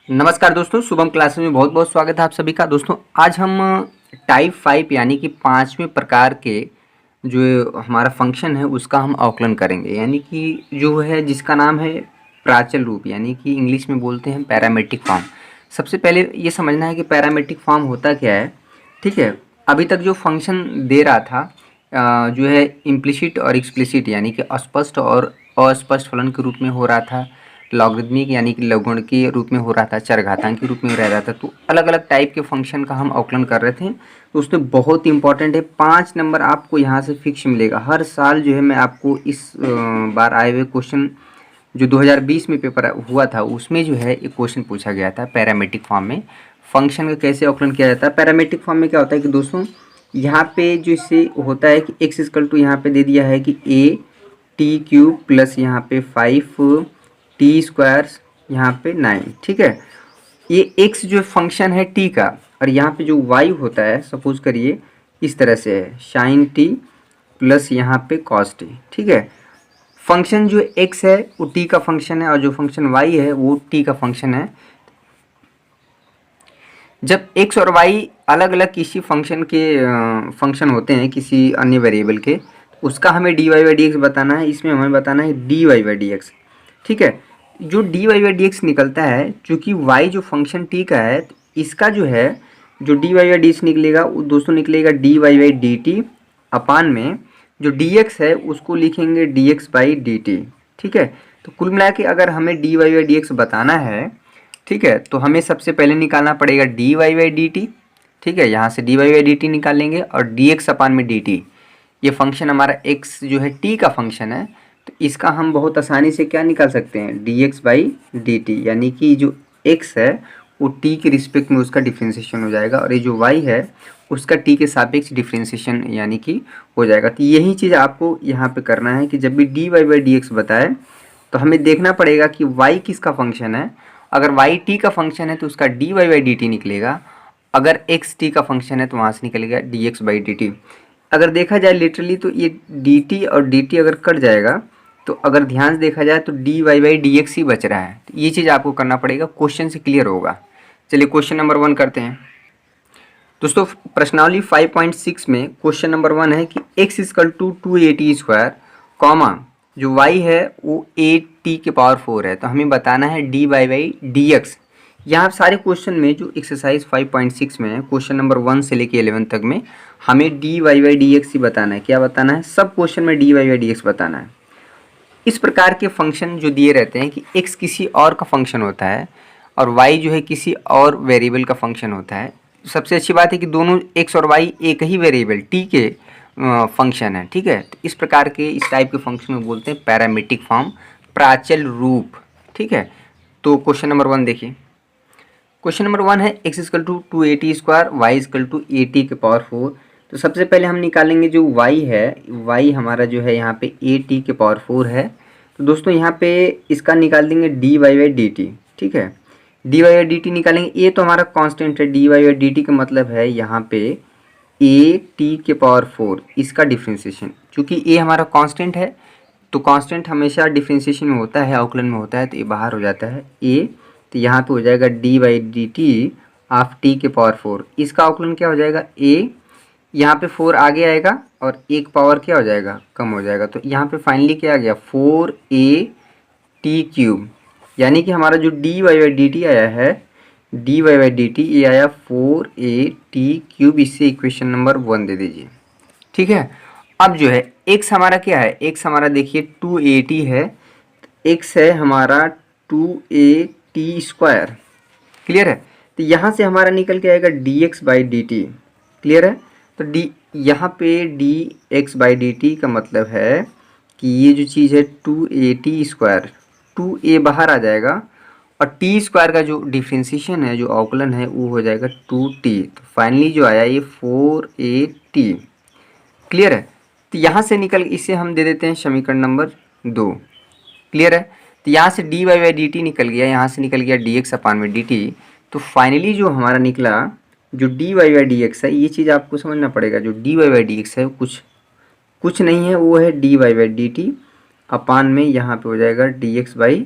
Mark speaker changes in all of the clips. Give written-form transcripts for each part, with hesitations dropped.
Speaker 1: नमस्कार दोस्तों, शुभम क्लासेस में बहुत बहुत स्वागत है आप सभी का। दोस्तों आज हम टाइप 5 यानी कि पाँचवें प्रकार के जो हमारा फंक्शन है उसका हम अवकलन करेंगे, यानी कि जो है जिसका नाम है प्राचल रूप, यानी कि इंग्लिश में बोलते हैं पैरामेट्रिक फॉर्म। सबसे पहले ये समझना है कि पैरामेट्रिक फॉर्म होता क्या है। ठीक है, अभी तक जो फंक्शन दे रहा था जो है इम्प्लिसिट और एक्सप्लिसिट, यानी कि स्पष्ट और अस्पष्ट फलन के रूप में हो रहा था, लॉगरिदमिक यानी कि लघुगण के रूप में हो रहा था, चरघातांक के रूप में रह रहा था। तो अलग अलग टाइप के फंक्शन का हम अवकलन कर रहे थे। तो उसमें बहुत इंपॉर्टेंट है, 5 नंबर आपको यहाँ से फिक्स मिलेगा हर साल। जो है मैं आपको इस बार आए हुए क्वेश्चन जो 2020 में पेपर हुआ था उसमें जो है एक क्वेश्चन पूछा गया था पैरामेट्रिक फॉर्म में फंक्शन का कैसे अवकलन किया जाता है। पैरामेट्रिक फॉर्म में क्या होता है कि दोस्तों यहाँ पे जो इससे होता है कि x इक्वल टू यहाँ पे दे दिया है कि a टी क्यूब प्लस यहाँ पे 5 टी स्क्वायर यहाँ पे 9। ठीक है, ये x जो फंक्शन है t का, और यहाँ पे जो y होता है सपोज करिए इस तरह से है साइन t प्लस यहाँ पे कॉस t। ठीक है, फंक्शन जो x है वो t का फंक्शन है और जो फंक्शन y है वो t का फंक्शन है। जब x और y अलग अलग किसी फंक्शन के फंक्शन होते हैं किसी अन्य वेरिएबल के, उसका हमें dy बाई डी एक्स बताना है। इसमें हमें बताना है dy बाई डी एक्स। ठीक है, जो dy बाई डी एक्स निकलता है, चूँकि y जो फंक्शन t का है तो इसका जो है जो dy बाई डी एक्स निकलेगा वो दोस्तों निकलेगा dy by D t upon में जो dx है उसको लिखेंगे dx बाई डी टी। ठीक है, तो कुल मिला के अगर हमें dy बाई डी एक्स बताना है, ठीक है, तो हमें सबसे पहले निकालना पड़ेगा dy बाई डी टी। ठीक है, यहाँ से dy बाई डी टी निकालेंगे और dx अपान में dt। ये फंक्शन हमारा x जो है t का फंक्शन है, तो इसका हम बहुत आसानी से क्या निकाल सकते हैं dx बाई डी टी, यानी कि जो x है वो t के रिस्पेक्ट में उसका डिफ्रेंसिएशन हो जाएगा और ये जो y है उसका t के सापेक्ष डिफ्रेंसिएशन यानी कि हो जाएगा। तो यही चीज़ आपको यहाँ पे करना है कि जब भी dy बाई डी एक्स बताए तो हमें देखना पड़ेगा कि y किसका फंक्शन है। अगर y t का फंक्शन है तो उसका dy बाई डी टी निकलेगा, अगर x t का फंक्शन है तो वहाँ से निकलेगा dx बाई डी टी। अगर देखा जाए लिटरली तो ये dt और dt अगर कट जाएगा तो अगर ध्यान से देखा जाए तो dy बाई डी एक्स ही बच रहा है। तो ये चीज़ आपको करना पड़ेगा, क्वेश्चन से क्लियर होगा। चलिए क्वेश्चन नंबर 1 करते हैं। दोस्तों प्रश्नावली 5.6 में क्वेश्चन नंबर 1 है कि x equal to 2at square comma जो y है वो at के पावर 4 है, तो हमें बताना है dy बाई डी एक्स। यहाँ सारे क्वेश्चन में जो एक्सरसाइज 5.6 में है क्वेश्चन नंबर 1 से लेके 11 तक में हमें dy बाई डी एक्स ही बताना है। क्या बताना है? सब क्वेश्चन में dy बाई डी एक्स बताना है। इस प्रकार के फंक्शन जो दिए रहते हैं कि x किसी और का फंक्शन होता है और y जो है किसी और वेरिएबल का फंक्शन होता है, सबसे अच्छी बात है कि दोनों x और y एक ही वेरिएबल t के फंक्शन है। ठीक है, तो इस प्रकार के इस टाइप के फंक्शन में बोलते हैं पैरामेट्रिक फॉर्म, प्राचल रूप। ठीक है, तो क्वेश्चन नंबर 1 देखिए। क्वेश्चन नंबर 1 है x equal to 2at square y equal to at के पावर 4। तो सबसे पहले हम निकालेंगे जो y है, y हमारा जो है यहाँ पे at के पावर 4 है। तो दोस्तों यहाँ पे इसका निकाल देंगे dy बाई डी टी। ठीक है, dy बाई डी टी निकालेंगे। ये तो हमारा कांस्टेंट है, dy बाई डी टी का मतलब है यहाँ पे at के पावर 4 इसका डिफ्रेंसिएशन। चूँकि a हमारा कांस्टेंट है तो कांस्टेंट हमेशा डिफ्रेंसिएशन में होता है, अवकलन में होता है, तो ये बाहर हो जाता है a। तो यहाँ पे हो जाएगा dy by D T of t के पावर 4। इसका अवकलन क्या हो जाएगा a, यहाँ पे 4 आगे आएगा और एक पावर क्या हो जाएगा कम हो जाएगा। तो यहाँ पे फाइनली क्या आ गया 4at क्यूब, यानी कि हमारा जो dy बाई डी टी आया है dy बाई डी टी ये आया 4at क्यूब। इससे इक्वेशन नंबर 1 दे दीजिए। ठीक है, अब जो है x हमारा क्या है, x हमारा देखिए 2at है, x है हमारा 2at स्क्वायर। क्लियर है, तो यहाँ से हमारा निकल के आएगा dx by D t. Clear है, तो डी यहाँ पे dx बाई डी टी का मतलब है कि ये जो चीज़ है 2at स्क्वायर, 2a बाहर आ जाएगा और t स्क्वायर का जो डिफ्रेंसिएशन है, जो अवकलन है, वो हो जाएगा 2t। तो फाइनली जो आया ये 4at। क्लियर है, तो यहाँ से निकल इसे हम दे देते हैं समीकरण नंबर 2। क्लियर है, तो यहाँ से dy बाई डी टी निकल गया, यहाँ से निकल गया dx अपान में dt। तो फाइनली जो हमारा निकला जो dy बाई डी एक्स है, ये चीज़ आपको समझना पड़ेगा। जो dy बाई डी एक्स है कुछ नहीं है, वो है dy by D t upon में यहाँ पे हो जाएगा dx बाई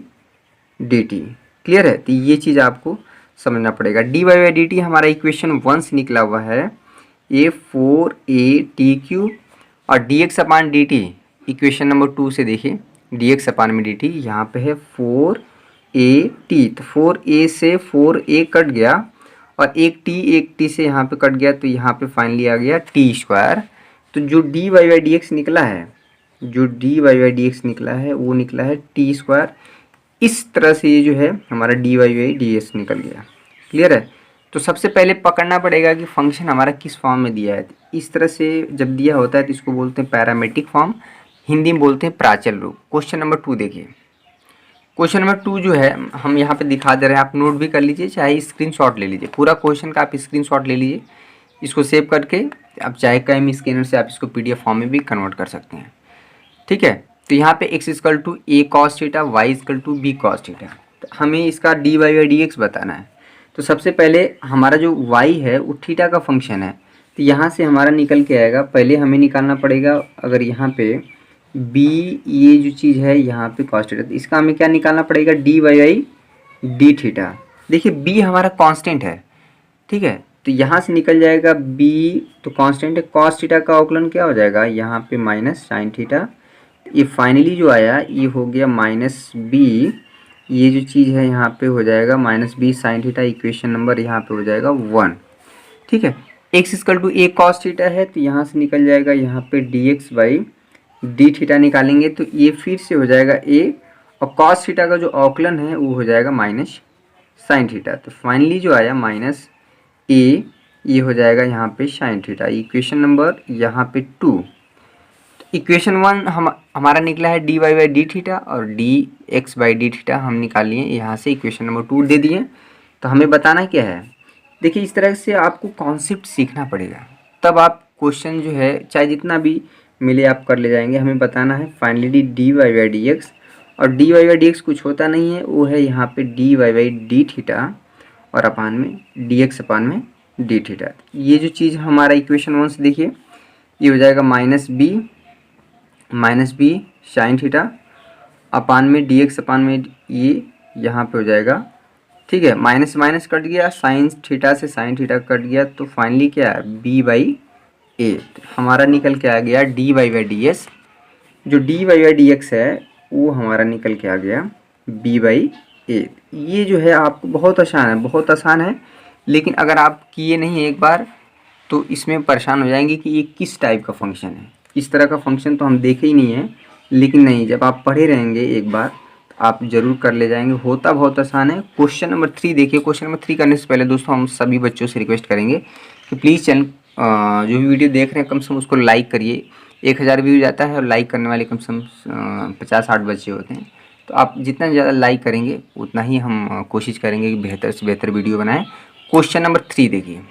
Speaker 1: dt। क्लियर है, तो ये चीज़ आपको समझना पड़ेगा। D Y by D T हमारा इक्वेशन 1 से निकला हुआ है ए 4AT³ और D X upon D T equation number 2 से देखिए डी एक्स अपान में डी टी यहाँ पे है 4AT, तो 4A से 4A कट गया और एक टी से यहाँ पे कट गया, तो यहाँ पे फाइनली आ गया t²। तो जो D Y by D X निकला है, जो D Y by D X निकला है वो निकला है t²। इस तरह से ये जो है हमारा D Y by D X निकल गया। क्लियर है। तो सबसे पहले पकड़ना पड़ेगा कि फंक्शन हमारा किस फॉर्म में दिया है। इस तरह से जब दिया होता है तो इसको बोलते हैं पैरामेट्रिक फॉर्म, हिंदी में बोलते हैं प्राचल रूप। क्वेश्चन नंबर 2 देखिए। क्वेश्चन नंबर 2 जो है हम यहाँ पे दिखा दे रहे हैं, आप नोट भी कर लीजिए, चाहे स्क्रीनशॉट ले लीजिए। पूरा क्वेश्चन का आप स्क्रीनशॉट ले लीजिए, इसको सेव करके आप चाहे कहीं स्कैनर से आप इसको PDF फॉर्म में भी कन्वर्ट कर सकते हैं। ठीक है। तो यहाँ पे x equal to A cos theta, y equal to B cos theta. तो हमें इसका D Y by D X बताना है। तो सबसे पहले हमारा जो y है वो थीटा का फंक्शन है, तो यहाँ से हमारा निकल के आएगा। पहले हमें निकालना पड़ेगा, अगर यहाँ पे b ये जो चीज़ है यहाँ पे cos थीटा, तो इसका हमें क्या निकालना पड़ेगा, D Y by D theta. देखिए b हमारा कांस्टेंट है, ठीक है, तो यहाँ से निकल जाएगा b, तो कांस्टेंट है, cos थीटा का अवकलन क्या हो जाएगा यहाँ पे माइनस साइन थीटा। ये फाइनली जो आया ये हो गया माइनस b, ये जो चीज़ है यहाँ पे हो जाएगा minus b sine theta. Equation number यहाँ पे हो जाएगा 1। ठीक है। x equal to A cos theta है, तो यहाँ से निकल जाएगा यहाँ पे dx बाई डी थीटा निकालेंगे, तो ये फिर से हो जाएगा a, और cos थीटा का जो अवकलन है वो हो जाएगा माइनस साइन थीटा। तो फाइनली जो आया माइनस a, ये हो जाएगा यहाँ पे साइन थीटा। इक्वेशन नंबर यहाँ पे 2। इक्वेशन 1 हमारा निकला है D Y by D theta और D x by D theta हम निकाल लिए, यहाँ से इक्वेशन नंबर 2 दे दिए। तो हमें बताना क्या है, देखिए इस तरह से आपको कॉन्सेप्ट सीखना पड़ेगा, तब आप क्वेश्चन जो है चाहे जितना भी मिले आप कर ले जाएंगे। हमें बताना है finally d Y by D x, और d Y by D x कुछ होता नहीं है, वो है यहाँ पे d Y by D theta और अपान में डी एक्स अपान में डी थीटा। ये जो चीज़ हमारा इक्वेशन 1 से देखिए ये हो जाएगा minus B sine theta upon में डी एक्स अपान में ये यहाँ पे हो जाएगा। ठीक है, माइनस माइनस कट गया, साइन थीटा से साइन थीटा कट गया, तो फाइनली क्या है b बाई ए। हमारा निकल के आ गया d Y by d s. जो D Y by D x है वो हमारा निकल के आ गया b बाई ए। ये जो है आपको बहुत आसान है, बहुत आसान है, लेकिन अगर आप किए नहीं एक बार तो इसमें परेशान हो जाएंगे कि ये किस टाइप का फंक्शन है। इस तरह का फंक्शन तो हम देखे ही नहीं है, लेकिन नहीं, जब आप पढ़े रहेंगे एक बार तो आप ज़रूर कर ले जाएंगे। होता बहुत आसान है। क्वेश्चन नंबर 3 देखिए। क्वेश्चन नंबर 3 करने से पहले दोस्तों हम सभी बच्चों से रिक्वेस्ट करेंगे कि प्लीज़ चैनल जो भी वीडियो देख रहे हैं कम से कम उसको लाइक करिए। 1000 व्यूज आता है और लाइक करने वाले कम से कम 50-60 बच्चे होते हैं, तो आप जितना ज़्यादा लाइक करेंगे उतना ही हम कोशिश करेंगे कि बेहतर से बेहतर वीडियो बनाएं। क्वेश्चन नंबर 3 देखिए।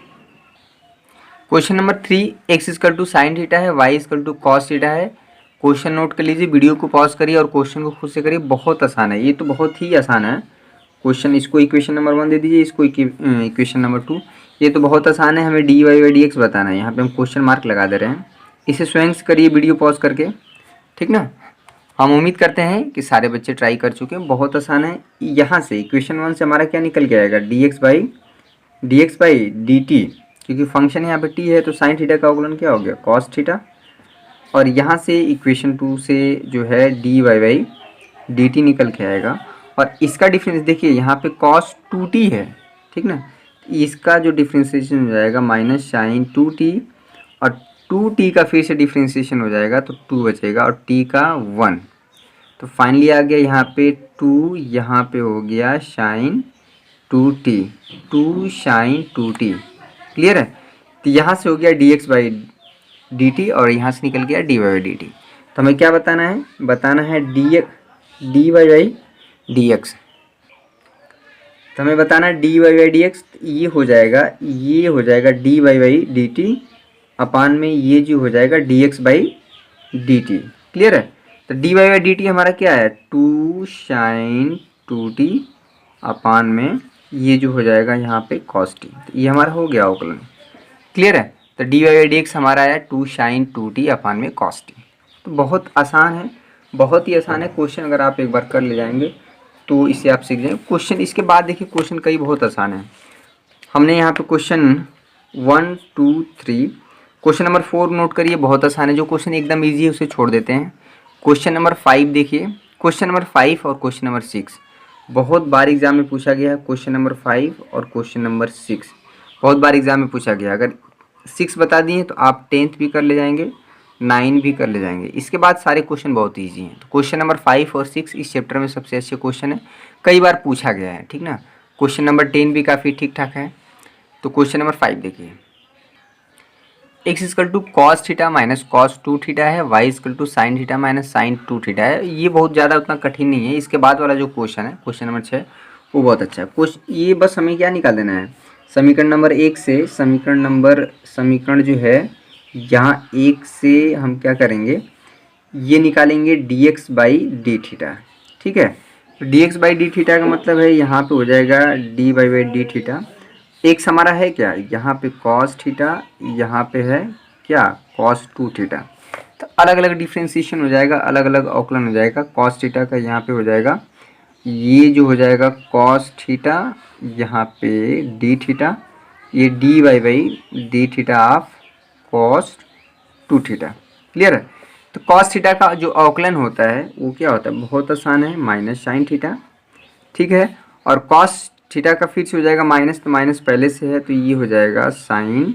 Speaker 1: Question number 3, x equal to sine theta है, y equal to cos theta है। क्वेश्चन नोट कर लीजिए, वीडियो को पॉज करिए और क्वेश्चन को खुद से करिए। बहुत आसान है, ये तो बहुत ही आसान है क्वेश्चन। इसको इक्वेशन नंबर 1 दे दीजिए, इसको इक्वेशन नंबर 2। ये तो बहुत आसान है, हमें D Y by D X बताना है। यहाँ पे हम क्वेश्चन मार्क लगा दे रहे हैं, इसे स्वयं से करिए वीडियो पॉज करके, ठीक ना। हम उम्मीद करते हैं कि सारे बच्चे ट्राई कर चुके हैं। बहुत आसान है। यहाँ से इक्वेशन 1 से हमारा क्या निकल के आएगा, D x by D T, क्योंकि फंक्शन यहाँ पे t है तो साइन थीटा का अवकलन क्या हो गया, कॉस थीटा। और यहाँ से इक्वेशन 2 से जो है D Y by D T निकल के आएगा, और इसका डिफरेंस देखिए यहाँ पे cos 2t है, ठीक ना। इसका जो डिफ्रेंसिएशन हो जाएगा माइनस साइन 2t, और 2t का फिर से डिफ्रेंसिएशन हो जाएगा तो 2 बचेगा, और t का 1। तो फाइनली आ गया यहाँ पे 2, यहाँ पे हो गया sign 2t, 2 sign 2t। Clear है। तो यहाँ से हो गया d x by D t, और यहाँ से निकल गया d Y by D t. तो हमें क्या बताना है, बताना है D Y by D x. तो हमें बताना है D Y by D x, ये हो जाएगा D Y by D t upon में ये जो हो जाएगा d x by D t. Clear है। तो D Y by D T हमारा क्या है, 2 साइन 2t अपान में ये जो हो जाएगा यहाँ पे cos t। तो ये हमारा हो गया अवकलन। क्लियर है। तो D Y by D X हमारा आया 2 साइन 2t अपान में cos t। तो बहुत आसान है, बहुत ही आसान है क्वेश्चन। अगर आप एक बार कर ले जाएंगे तो इसे आप सीख जाएं। क्वेश्चन इसके बाद देखिए, क्वेश्चन कई बहुत आसान है। हमने यहाँ पे क्वेश्चन 1 2 3, क्वेश्चन नंबर 4 नोट करिए, बहुत आसान है। जो क्वेश्चन एकदम ईजी है उसे छोड़ देते हैं। क्वेश्चन नंबर 5 देखिए, क्वेश्चन नंबर 5 और क्वेश्चन नंबर 6 बहुत बार एग्जाम में पूछा गया है। क्वेश्चन नंबर 5 और क्वेश्चन नंबर 6 बहुत बार एग्जाम में पूछा गया है। अगर 6 बता दिए तो आप 10th भी कर ले जाएंगे, 9 भी कर ले जाएंगे। इसके बाद सारे क्वेश्चन बहुत ईजी हैं। तो क्वेश्चन नंबर 5 और 6 इस चैप्टर में सबसे अच्छे क्वेश्चन है, कई बार पूछा गया है, ठीक ना। क्वेश्चन नंबर 10 भी काफ़ी ठीक ठाक है। तो क्वेश्चन नंबर 5 देखिए, x equal to cos theta minus cos 2 theta है, y equal to sine theta minus sine 2 theta है। ये बहुत ज़्यादा उतना कठिन नहीं है। इसके बाद वाला जो क्वेश्चन है, क्वेश्चन नंबर 6, वो बहुत अच्छा है। क्वेश्चन ये बस हमें क्या निकाल देना है, समीकरण नंबर 1 से समीकरण जो है यहाँ 1 से हम क्या करेंगे, ये निकालेंगे dx बाई डी थीटा, ठीक है। तो dx बाई डी थीटा का मतलब है यहाँ पे हो जाएगा dy by D theta. X हमारा है क्या, यहाँ पे कॉस थीटा, यहाँ पे है क्या कॉस 2 थीटा। तो अलग अलग डिफ्रेंशिएशन हो जाएगा, अलग अलग अवकलन हो जाएगा। कॉस थीटा का यहाँ पे हो जाएगा, ये जो हो जाएगा कॉस थीटा, यहाँ पे डी थीटा, ये D Y by D theta of cos 2 theta. Clear है। तो कॉस थीटा का जो अवकलन होता है वो क्या होता है, बहुत आसान है, माइनस साइन थीटा, ठीक है। और कॉस थीटा का फिर से हो जाएगा माइनस, तो माइनस पहले से है तो ये हो जाएगा साइन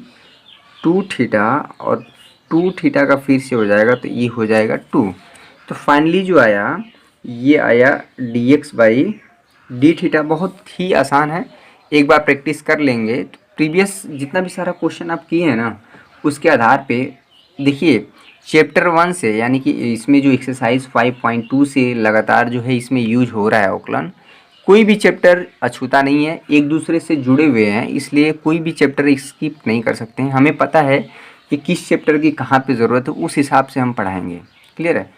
Speaker 1: 2 थीटा, और 2 थीटा का फिर से हो जाएगा तो ये हो जाएगा 2। तो फाइनली जो आया ये आया dx बाई डी थीटा। बहुत ही आसान है, एक बार प्रैक्टिस कर लेंगे तो प्रीवियस जितना भी सारा क्वेश्चन आप किए हैं ना, उसके आधार पे देखिए चैप्टर 1 से, यानी कि इसमें जो एक्सरसाइज 5.2 से लगातार जो है इसमें यूज हो रहा है अवकलन, कोई भी चैप्टर अछूता नहीं है, एक दूसरे से जुड़े हुए हैं, इसलिए कोई भी चैप्टर स्किप नहीं कर सकते हैं। हमें पता है कि किस चैप्टर की कहाँ पे ज़रूरत है, उस हिसाब से हम पढ़ाएंगे। क्लियर है,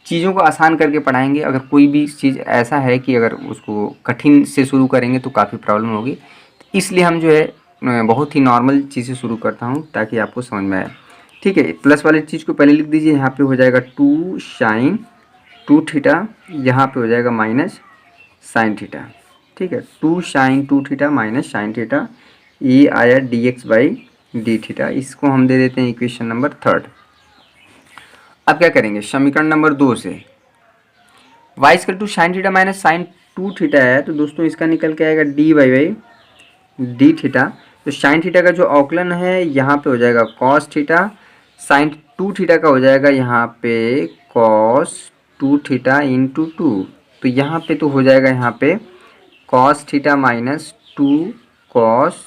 Speaker 1: चीज़ों को आसान करके पढ़ाएंगे। अगर कोई भी चीज़ ऐसा है कि अगर उसको कठिन से शुरू करेंगे तो काफ़ी प्रॉब्लम होगी, इसलिए हम जो है बहुत ही नॉर्मल चीज़ से शुरू करता हूँ ताकि आपको समझ में आए, ठीक है। प्लस वाली चीज़ को पहले लिख दीजिए, यहाँ पे हो जाएगा 2 साइन 2 थीटा, यहाँ पे हो जाएगा माइनस साइन थीटा, ठीक है। 2 sine 2 theta minus sine theta, ये आया dx बाई डी थीटा। इसको हम दे देते हैं इक्वेशन नंबर 3। अब क्या करेंगे, समीकरण नंबर 2 से y equal to sine theta minus sine 2 theta है, तो दोस्तों इसका निकल के आएगा D Y by D theta. तो साइन थीटा का जो अवकलन है यहाँ पे हो जाएगा कॉस थीटा, साइन 2 थीटा का हो जाएगा यहाँ पे कॉस 2 थीटा इंटू 2। तो यहाँ पे तो हो जाएगा यहाँ पे cos theta minus 2 cos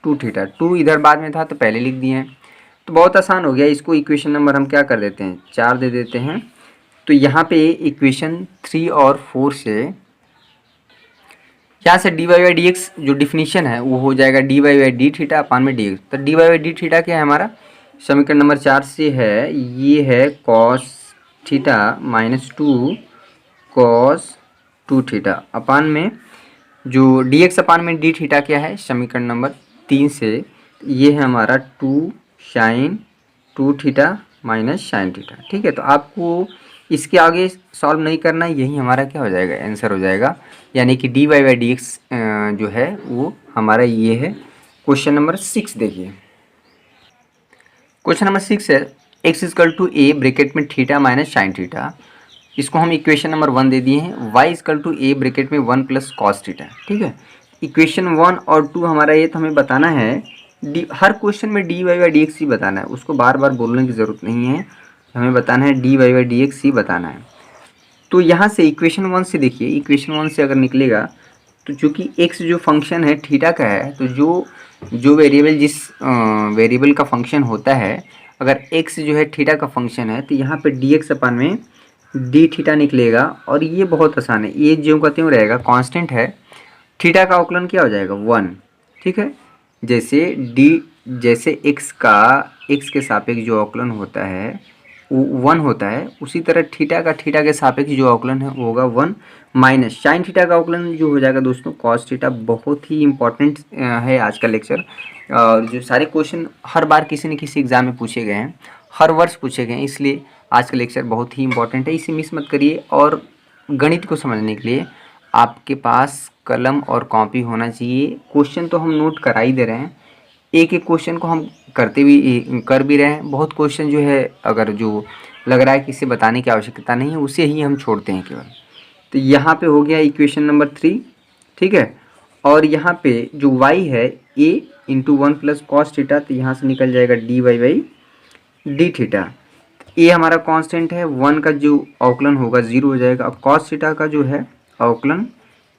Speaker 1: 2 theta. 2 इधर बाद में था तो पहले लिख दिए हैं, तो बहुत आसान हो गया। इसको इक्वेशन नंबर हम क्या कर देते हैं, 4 दे देते हैं। तो यहाँ पे इक्वेशन 3 और 4 से, यहाँ से D Y by D X जो डिफिनीशन है वो हो जाएगा D Y by D theta upon में डी एक्स। तो D Y by D theta क्या है हमारा, समीकरण नंबर 4 से है, ये है cos theta minus 2 cos 2 theta upon में जो डी एक्स अपान में डी थीटा क्या है, समीकरण नंबर 3 से ये है हमारा 2 sine 2 theta minus sine theta, ठीक है। तो आपको इसके आगे सॉल्व नहीं करना, यही हमारा क्या हो जाएगा, आंसर हो जाएगा। यानी कि D Y by D X जो है वो हमारा ये है। क्वेश्चन नंबर 6 देखिए, क्वेश्चन नंबर 6 है X equal to A bracket में थीटा माइनस साइन थीटा। इसको हम इक्वेशन नंबर 1 दे दिए हैं, y equal to A bracket में 1 प्लस कॉस थीटा, ठीक है। इक्वेशन 1 और 2 हमारा ये, तो हमें बताना है हर क्वेश्चन में d Y by D x ही बताना है, उसको बार बार बोलने की ज़रूरत नहीं है, हमें बताना है D Y by D x ही बताना है। तो यहाँ से इक्वेशन 1 से देखिए, इक्वेशन 1 से अगर निकलेगा तो चूँकि x जो फंक्शन है थीटा का है, तो जो वेरिएबल जिस वेरिएबल का फंक्शन होता है, अगर x जो है थीटा का फंक्शन है, तो यहाँ पे डी एक्स अपान में डी थीटा निकलेगा। और ये बहुत आसान है, ये जो का त्यों रहेगा, कांस्टेंट है। थीटा का अवकलन क्या हो जाएगा, 1, ठीक है। जैसे x के सापेक्ष जो अवकलन होता है वो 1 होता है, उसी तरह थीटा के सापेक्ष जो अवकलन है वो होगा 1 माइनस साइन थीटा का अवकलन जो हो जाएगा दोस्तों कॉस थीटा। बहुत ही इंपॉर्टेंट है आज का लेक्चर, और जो सारे क्वेश्चन हर बार किसी न किसी एग्जाम में पूछे गए हैं, हर वर्ष पूछे गए हैं, इसलिए आज का लेक्चर बहुत ही इंपॉर्टेंट है, इसे मिस मत करिए। और गणित को समझने के लिए आपके पास कलम और कॉपी होना चाहिए। क्वेश्चन तो हम नोट करा ही दे रहे हैं, एक एक क्वेश्चन को हम कर भी रहे हैं। बहुत क्वेश्चन जो है अगर जो लग रहा है कि इसे बताने की आवश्यकता नहीं है, उसे ही हम छोड़ते हैं केवल। तो यहाँ पे हो गया इक्वेशन नंबर 3, ठीक है। और यहाँ पे जो y है a इंटू 1 + cos थीटा, तो यहाँ से निकल जाएगा dy/d थीटा। ए हमारा कांस्टेंट है, 1 का जो अवकलन होगा 0 हो जाएगा। अब cos थीटा का जो है अवकलन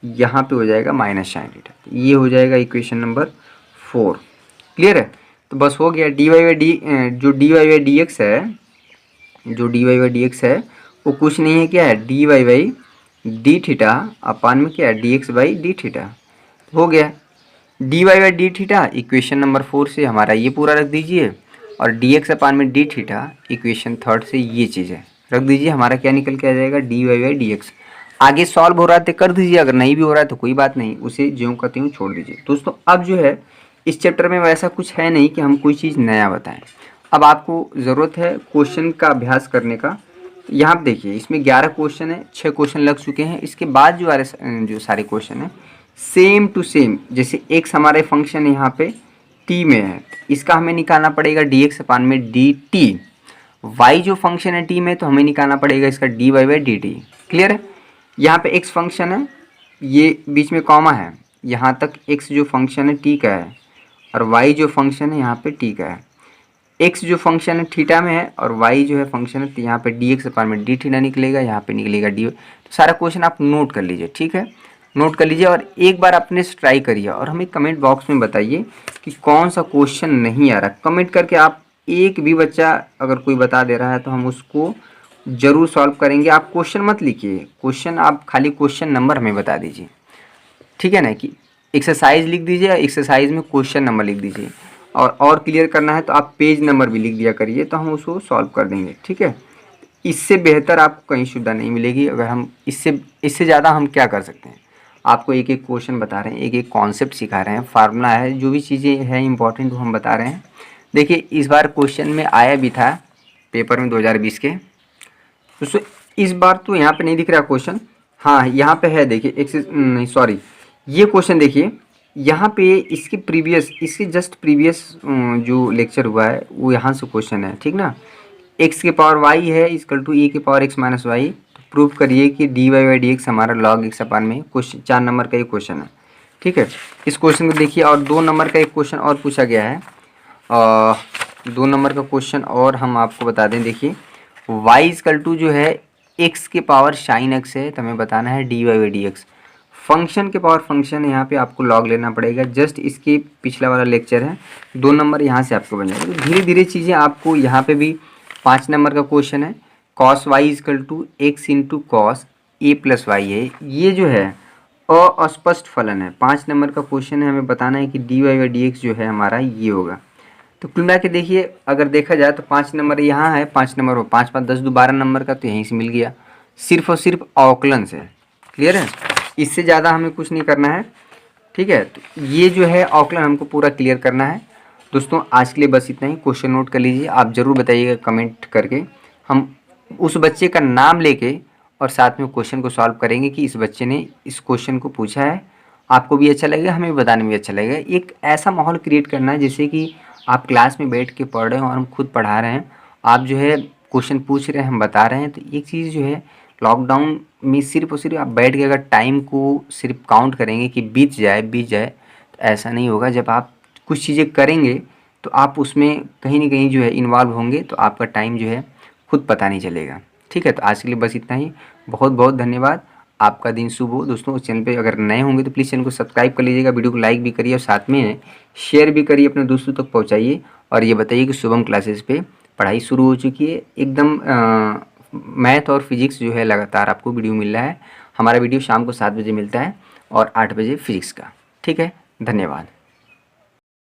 Speaker 1: यहाँ पे हो जाएगा -sin थीटा। ये हो जाएगा इक्वेशन नंबर 4। क्लियर है? तो बस हो गया। जो dy/dx है वो कुछ नहीं है, क्या है, dy/d थीटा अपान में क्या है, dx/d थीटा। हो गया dy/d थीटा इक्वेशन नंबर 4 से हमारा ये पूरा रख दीजिए, और dx अपान में d थीटा इक्वेशन 3 से ये चीज़ है रख दीजिए। हमारा क्या निकल के आ जाएगा, dy/dx। आगे सॉल्व हो रहा है तो कर दीजिए, अगर नहीं भी हो रहा है तो कोई बात नहीं, उसे ज्यों का त्यों छोड़ दीजिए। दोस्तों अब जो है इस चैप्टर में वैसा कुछ है नहीं कि हम कोई चीज़ नया बताएं। अब आपको ज़रूरत है क्वेश्चन का अभ्यास करने का। यहाँ पर देखिए इसमें 11 क्वेश्चन है, 6 क्वेश्चन लग चुके हैं। इसके बाद जो सारे क्वेश्चन हैं सेम टू सेम, जैसे x हमारे फंक्शन यहाँ पे t में है, इसका हमें निकालना पड़ेगा dx अपान में dt। y जो फंक्शन है t में, तो हमें निकालना पड़ेगा इसका dy/dt। क्लियर है? यहाँ पे x फंक्शन है, ये बीच में कॉमा है, यहाँ तक x जो फंक्शन है t का है, और y जो फंक्शन है यहाँ पे t का है। x जो फंक्शन है थीटा में है, और y जो है फंक्शन है, तो यहाँ पे dx अपान में d थीटा निकलेगा, यहाँ पे निकलेगा dy। तो सारा क्वेश्चन आप नोट कर लीजिए, ठीक है, नोट कर लीजिए और एक बार अपने से ट्राई करिए, और हमें कमेंट बॉक्स में बताइए कि कौन सा क्वेश्चन नहीं आ रहा। कमेंट करके आप, एक भी बच्चा अगर कोई बता दे रहा है तो हम उसको ज़रूर सॉल्व करेंगे। आप क्वेश्चन मत लिखिए, क्वेश्चन आप खाली क्वेश्चन नंबर हमें बता दीजिए, ठीक है ना, कि एक्सरसाइज लिख दीजिए, एक्सरसाइज में क्वेश्चन नंबर लिख दीजिए, और क्लियर करना है तो आप पेज नंबर भी लिख दिया करिए, तो हम उसको सॉल्व कर देंगे, ठीक है। इससे बेहतर आपको कहीं सुविधा नहीं मिलेगी। अगर हम इससे ज़्यादा हम क्या कर सकते हैं, आपको एक एक क्वेश्चन बता रहे हैं, एक एक कॉन्सेप्ट सिखा रहे हैं, फार्मूला है, जो भी चीज़ें हैं इंपॉर्टेंट वो हम बता रहे हैं। देखिए इस बार क्वेश्चन में आया भी था पेपर में 2020 के, तो इस बार तो यहाँ पे नहीं दिख रहा क्वेश्चन, हाँ यहाँ पे है, देखिए नहीं सॉरी, ये क्वेश्चन देखिए यहाँ पे, इसके जस्ट प्रीवियस जो लेक्चर हुआ है वो यहाँ से क्वेश्चन है, ठीक ना। x के पावर y है इक्वल टू e के power x minus Y. Prove करिए कि dy/dx हमारा log x अपान में, क्वेश्चन 4 नंबर का एक क्वेश्चन है, ठीक है। इस क्वेश्चन को देखिए, और 2 नंबर का एक क्वेश्चन और पूछा गया है, 2 नंबर का क्वेश्चन और हम आपको बता दें। देखिए y इक्वल टू जो है x के पावर sin x है, तो हमें बताना है dy/dx। फंक्शन के पावर फंक्शन है, यहाँ पे आपको लॉग लेना पड़ेगा, जस्ट इसके पिछला वाला लेक्चर है, 2 नंबर यहाँ से आपको बन जाएगा। तो धीरे धीरे चीज़ें आपको, यहाँ पे भी 5 नंबर का क्वेश्चन है, cos y equal to x into cos a plus Y है, ये जो है अस्पष्ट फलन है, 5 नंबर का क्वेश्चन है। हमें बताना है कि dy/dx जो है हमारा ये होगा। तो कुल मिला के देखिए, अगर देखा जाए तो 5 नंबर यहाँ है, 5 नंबर हो, 5 5 10 2 12 नंबर का तो यहीं से मिल गया, सिर्फ और सिर्फ अवकलन से। क्लियर है? इससे ज़्यादा हमें कुछ नहीं करना है, ठीक है। तो ये जो है अवकलन हमको पूरा क्लियर करना है। दोस्तों आज के लिए बस इतना ही। क्वेश्चन नोट कर लीजिए, आप ज़रूर बताइएगा कमेंट करके, हम उस बच्चे का नाम लेके और साथ में क्वेश्चन को सॉल्व करेंगे कि इस बच्चे ने इस क्वेश्चन को पूछा है। आपको भी अच्छा लगेगा, हमें बताने में भी अच्छा लगेगा। एक ऐसा माहौल क्रिएट करना है जैसे कि आप क्लास में बैठ के पढ़ रहे हो और हम खुद पढ़ा रहे हैं, आप जो है क्वेश्चन पूछ रहे हैं, हम बता रहे हैं। तो एक चीज़ जो है, लॉकडाउन में सिर्फ और सिर्फ आप बैठ के अगर टाइम को सिर्फ काउंट करेंगे कि बीत जाए, तो ऐसा नहीं होगा। जब आप कुछ चीज़ें करेंगे तो आप उसमें कहीं ना कहीं जो है इन्वॉल्व होंगे, तो आपका टाइम जो है खुद पता नहीं चलेगा, ठीक है। तो आज के लिए बस इतना ही। बहुत बहुत धन्यवाद, आपका दिन शुभ हो। दोस्तों चैनल पे अगर नए होंगे तो प्लीज़ चैनल को सब्सक्राइब कर लीजिएगा, वीडियो को लाइक भी करिए और साथ में शेयर भी करिए, अपने दोस्तों तक पहुंचाइए। और ये बताइए कि शुभम क्लासेस पे पढ़ाई शुरू हो चुकी है, एकदम मैथ और फिजिक्स जो है लगातार आपको वीडियो मिल रहा है। हमारा वीडियो शाम को 7 बजे मिलता है और 8 बजे फिजिक्स का, ठीक है। धन्यवाद।